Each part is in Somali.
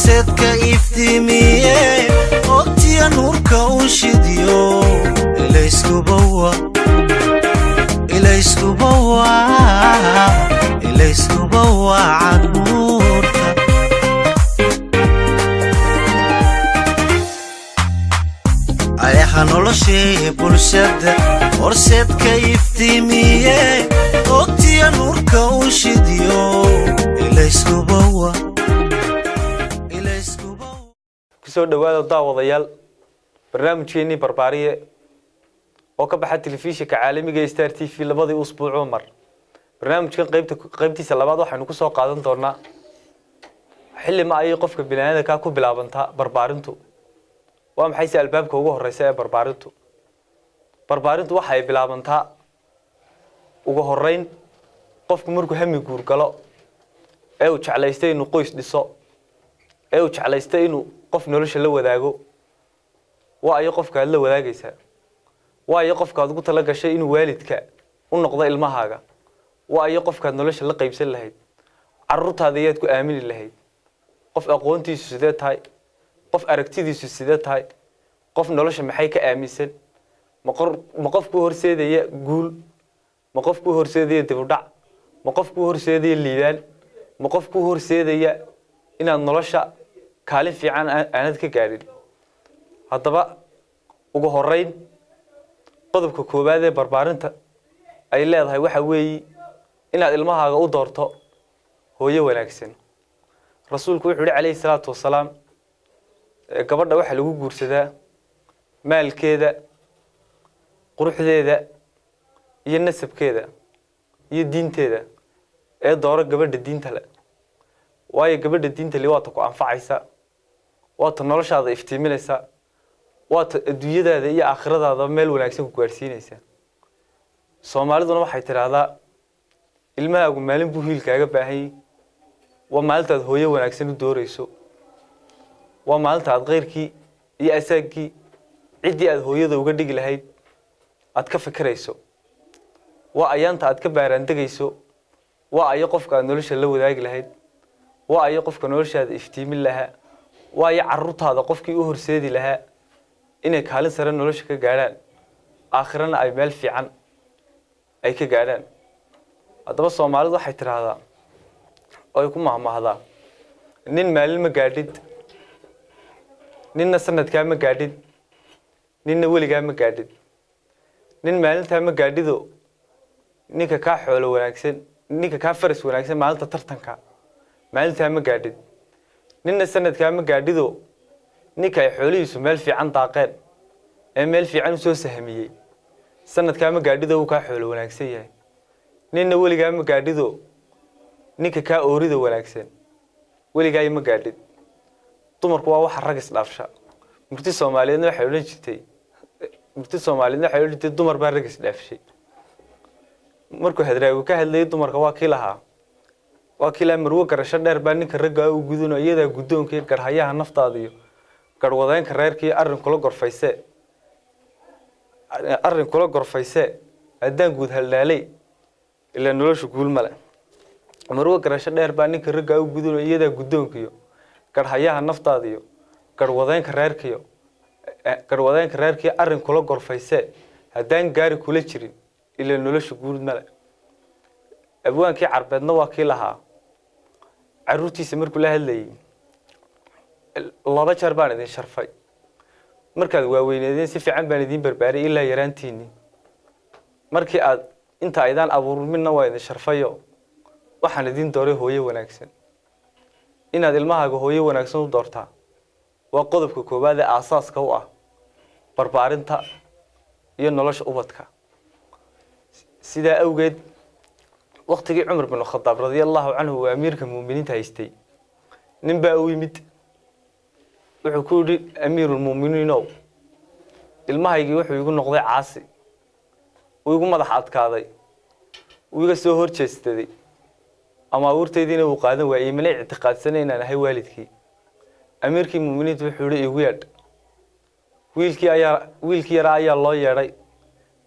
horseedka iftiimiye ogtiya nuurka u shidiyo ilayskuba waa nuurka ayaha noloshee bulshada horseedka iftiimiye ogtiya nuurka u shidiyo ilayskuba kusoo dhawaada daawadayaal barnaamijkeennii barbaariye oo ka baxa telefishinka caalamiga Star TV labadii usbuuc mar barnaamijkan qaybtiisa labaad waxaanu ku soo qaadan doonaa xilli ma ay qofka bini'aadamka ku bilaabantaa barbaarintu waa maxay si albaabka ugu horeysa ee barbaarintu waxay bilaabantaa ugu horeyn qofku markuu hami guur galo ee uu jeclaystay inuu qoys dhiso ee uu jeclaystay inuu qof nolosha la wadaago waa ay qofka la wadaagaysa waa ay qofka ugu tala gashay inuu waalidka u noqdo ilmahaaga waa ay qofka nolosha la qaybsan lahayd carruurtaada ayaad ku aamini lahayd qof aqoontiisu sidee tahay qof aragtidiisu sidee tahay qof nolosha maxay ka aaminsan ma qofku horseedaya guul ma qofku horseedaya dib u dhac ma qofku horseedaya liidaan ma qofku horseedaya inaad nolosha kaalin fiican aanad ka gaarin haddaba ugu horeyn qodobka koowaad ee barbaarinta ay leedahay waxa weeye inaad ilmahaaga u doorto hooyo wanaagsan rasuulku wuxuu yiri calayhi salaatu wasalaam gabadha waxa lagu guursadaa maalkeeda quruxdeeda iyo nasabkeeda iyo diinteeda ee dooro gabadha diinta leh waayo gabadha diinta leh waa ta ku anfacaysa waa ta noloshaada iftiiminaysa waa ta adduunyadaada iyo aakhiradaada meel wanaagsan ku gaarsiinaysa Soomaaliduna waxay tiraahdaa ilmahaagu maalin buu hiilkaaga baahan yahay waa maalintaad hooyo wanaagsan u doorayso waa maalintaad qeyrkii iyo asaagii cidii aad hooyada uga dhigi lahayd aad ka fikirayso waa ayaanta aad ka baaraandegayso waa ay qofka nolosha la wadaagi lahayd waa ay qofka noloshaada iftiimin lahaa waa ay carruurtaada qofkii u horseedi lahaa inay kaalin sare nolosha ka gaaraan aakhirana ay meel fiican ay ka gaaraan haddaba Soomaalidu waxay tiraahdaa oo ku mahmaahdaa nin maalin ma gaadhid ninna sanadka ma gaadhid ninna weligaa ma gaadhid nin maalinta ma gaadhido ninka ka xoolo wanaagsan ninka ka faras wanaagsan maalinta tartanka maalinta ma gaadhid ninna sanadka ma gaadhido ninka ay xoolihiisu meel fiican daaqeen ee meel fiican soo sahmiyay sanadka ma gaadhido uu ka xoolo wanaagsan yahay ninna weligaa ma gaadhido ninka ka oorida wanaagsan weligaa ma gaadhid dumarku waa wax rag isdhaafsha murti Soomaaliyeedna waxay oran jirtay dumar baa rag isdhaafshay markuu hadraagu ka hadlay dumarka waa kila marwo garasho dheer baa ninka ragga u guduna iyada gudoonka garhayaha naftaada iyo garwadeenka reerkii arrin kula gorfayse haddaan guud haldaalay ilaa noloshu guul male marwo garasho dheer baa ninka ragga u guduna iyada gudoonka iyo garhayaha naftaada iyo garwadeenka reerkii arrin kula gorfayse haddaan gaari kula jirin ilaa noloshu guul male abwaankii carbeedna waa kii lahaa carruurtiisa markuu la hadlayay laba jeer baan idin sharfay markaad waaweyneedeen si fiican baan idin barbaariyay ilaa yaraantiinii markii aad inta aydan abuurminna waa idin sharfayo waxaan idin dooray hooyo wanaagsan inaad ilmahaaga hooyo wanaagsan u doortaa waa qodobka koowaad ee aasaaska u ah barbaarinta iyo nolosha ubadka sidaa awgeed waqtigii Umar bin Khattab radiyallahu anhu waa amiirka muuminiinta haystay nin baa u yimid wuxuu ku yiri amiirul muuminiinow ilmahaygii wuxuu igu noqday caasi uu igu madax adkaaday uu iga soo horjeestay ama awrteediina uu qaadan waayay mana ictiqaadsanay inaan ahay waalidkii amiirkii muuminiintu wuxuu yiri igu yeedh wiilkii yara ayaa loo yeedhay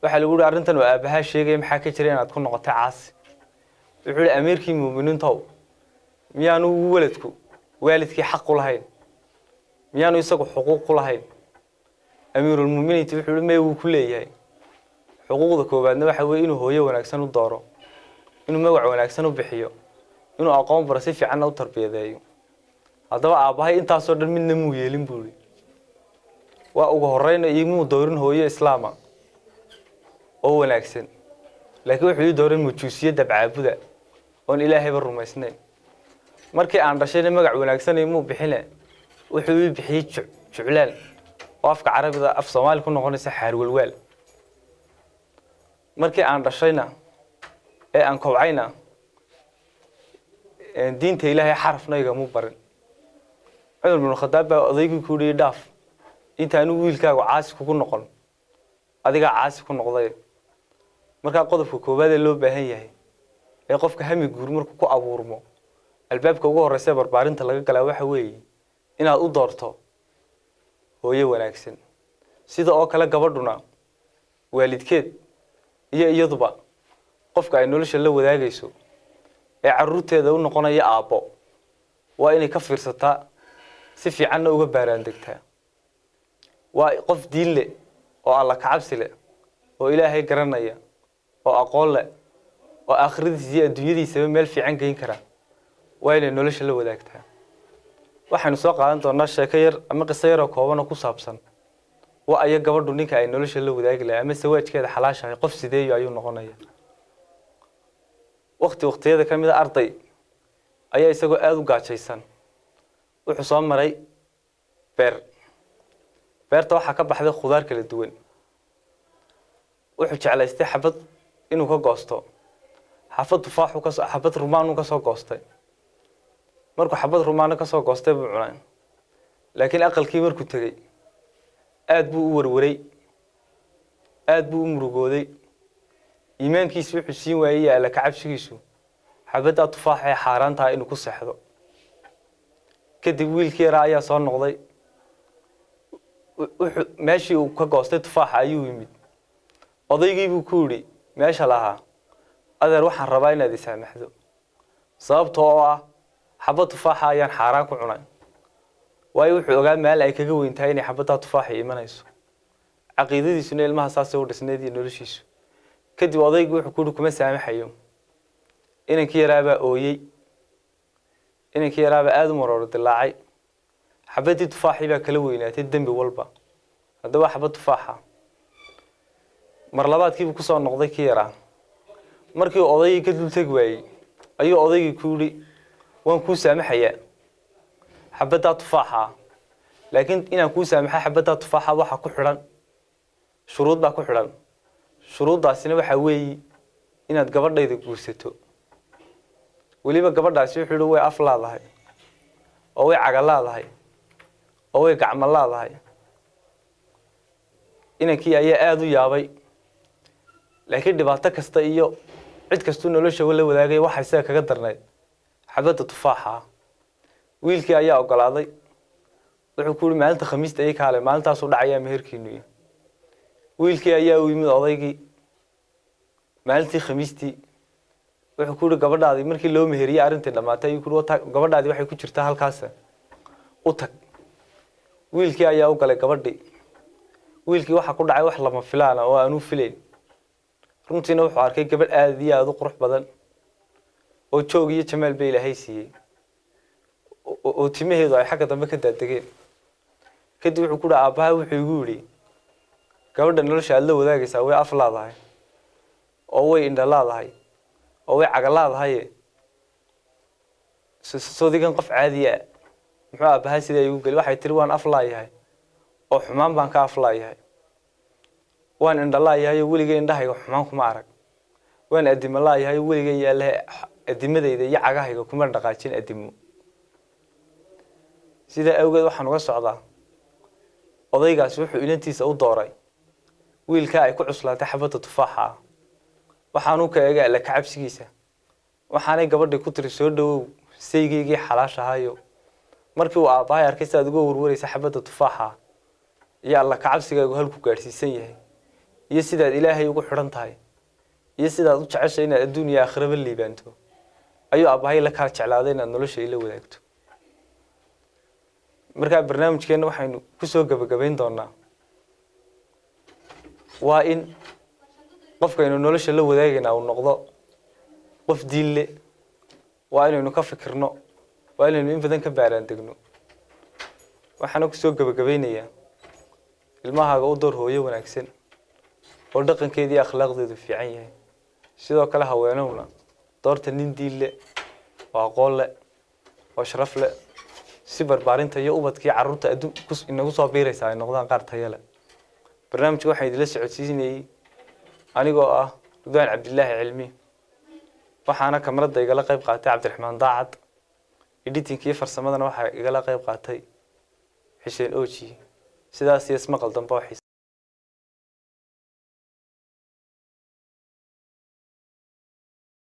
waxa lagu yiri arrintan waa aabaha sheegay maxaa ka jira inaad ku noqotay caasi wuxuu yiri amiirkii muuminiintu miyaanu waladku waalidkii xaq u lahayn miyaanu isagu xuquuq u lahayn amiirul muuminiin wuxuu leeyahay uu ku leeyahay xuquuqda koobaadna waxa weeye inuu hooyo wanaagsan u dooro inuu magac wanaagsan u bixiyo inuu aqoon baro si fiican u tarbiyadeeyo haddaba aabahay intaasoo dhan midna muu yeelin buuli waa ugu horreyn iimuu doorin hooyo islaama oo wanaagsan laakiin wuxuu dooray mujuusiyada bacaabuda oon ilaahayba rumaysnayn markii aan dhashayna magac wanaagsan iimuu bixine wuxuu bixiyay juclaan oo afka carabiga af Soomaali ku noqonaysa xaarwalwaal markii aan dhashayna ee aan kobcayna diinta ilaahay xarafna igama barin Umar bin Khadaab baa odaygii ku yiri dhaaf inta aanu wiilkaagu caasi kugu noqon adiga caasi ku noqday marka qodobka koobaad ee loo baahan yahay ee qofka hami guur markuu ku abuurmo albaabka ugu horeysa barbaarinta laga galaa waxa weeye inaad u doorto hooyo wanaagsan sida oo kale gabadhuna waalidkeed iyo iyaduba qofka ay nolosha la wadaagayso ee caruurteeda u noqonaya aabbo waa inay ka fiirsataa si fiican uga baaraan degtaa waa qof diin leh oo alla ka cabsi leh oo ilaahay garanaya oo aqoon leh oo aakhiradiisa iyo adduunyadiisa meel fiican geyn kara waa inay nolosha la wadaagtaa waxaanu soo qaadan doonaa sheeko yar ama qiso yar oo kooban oo ku saabsan waa ay gabadhu ninka ay nolosha la wadaagi lahayd ama sawaajkeeda xalaashahay qof sideeyo ayuu noqonaya waqtiyada kamid ah arday ayaa isagoo aad u gaajaysan wuxuu soo maray beerta waxa ka baxday khudaar kala duwan wuxuu jeclaystay xabad inuu ka goosto xabad tufaax ka soo xabad rumaan ka soo goostay markuu xabad rumaan ka soo goostay buu cunay laakiin aqalkii markuu tagay aad buu u warwaray aad buu u murugooday iimaankiisu wuxuu siin waayay alla ka cabsigiisu xabada tufaax ee xaaraanta inuu ku seexdo kadib wiilkii yar ayaa soo noqday meeshii uu ka goostay tufaax ayuu yimid odaygii buu ku yiri meesha lahaa adeer waxaan rabaa inaad isaamaxdo sababtoo ah xabad tufaax ayaan xaaraan ku cunay waayo wuxuu ogaa meel ay kaga weyntahay inay xabada tufaax iimanayso caqiidadiisuna ilmaha saasoo u dhisneed iyo noloshiisu kadib odaygu wuxuu ku yiri kuma saamaxayo inankii yaraaba ooyay inankii yaraaba aad u maroor dilaacay xabadii tufaaxii baa kala weynaatay dambi walba haddaba xabad tufaaxa mar labaadkii buu ku soo noqday kii yaraa markii odaygii ka dul tag waayay ayuu odaygii ku yiri waan ku saamaxayaa xabada tufaaxa laakiin inaan ku saamaxay xabada tufaaxa waxa ku xiran shuruud baa ku xiran shuruudaasina waxa weeye inaad gabadhayda guursato waliba gabadhaasi wuxuu yiri way af laadahay oo way caga laadahay oo way gacmo laadahay inankii ayaa aad u yaabay laakiin dhibaato kasta iyo cid kasta nolosha la wadaagay waxa isaga kaga darnay xabada tufaaxa wiilkii ayaa ogolaaday wuxuu ku yiri maalinta khamiista ay kaale maalintaas u dhacaya meherkiinu wiilkii ayaa u yimid odaygii maalintii khamiistii wuxuu ku yiri gabadhaadii markii loo meheriyay arintii dhamaatay ayuu ku yiri gabadhaadii waxay ku jirtaa halkaas u tag wiilkii ayaa u galay gabadhii wiilkii waxa ku dhacay wax lama filaan oo aanu filayn runtiina wuxuu arkay gabadh aad iyo aad u qurux badan oo joog iyo jamaal bay ilaahay siiyay oo timaheedu ay xagga dambe ka daadageen kadib wuxuu ku dhaca aabaha wuxuu igu yiri gabadha nolosha aad la wadaagaysaa way af laadahay oo way indha laadahay oo way caga laadahay soo digan qof caadi ah muxuu aabaha sida igu gal waxay tiri waan af laayahay oo xumaan baan ka af laayahay waan indha laayahay weliga indhahayga xumaan kuma arag waan adimo laayahay weliga yaala adimadayda iyo cagahayga kuma dhaqaajin adimo sida awgeed waxaan uga socdaa odaygaas wuxuu inantiisa u dooray wiilka ay ku cuslaatay xabada tufaaxa waxaanu ka eegay alla ka cabsigiisa waxaanay gabadhii ku tiri soo dhawow saygeygii xalaashahayo markii uu aabahay arkay saad uga warwaraysa xabada tufaaxa iyo alla ka cabsigaagu halku gaarsiisan yahay iyo sidaad ilaahay ugu xiran tahay iyo sidaad u jeceshay inaad adduun iyo aakhiraba liibaanto ayuu aabahay la kala jeclaaday inaad nolosha ila wadaagto markaa barnaamijkeena waxaynu ku soo gabagabayn doonaa waa in qofkaynu nolosha la wadaagayna uu noqdo qof diin leh waa inaynu ka fikirno waa inaynu in badan ka baaraan degno waxaana ku soo gabagabaynayaa ilmahaaga u door hooyo wanaagsan oo dhaqankeedii akhlaaqdeedu fiican yahay sidoo kale haweenowna doorta nin diin leh oo aqoon leh oo sharaf leh si barbaarinta iyo ubadkii carruurta inagu soo biiraysa ay noqdaan qaar tayo leh barnaamijka waxaan idinla socodsiinayay anigoo ah Ridwaan Cabdilaahi Cilmi waxaana kamarada igala qayb qaatay Cabdiraxmaan Daacad editingkii farsamadana waxa igala qayb qaatay Xuseen Ooji sidaas iyo ismaqal dambe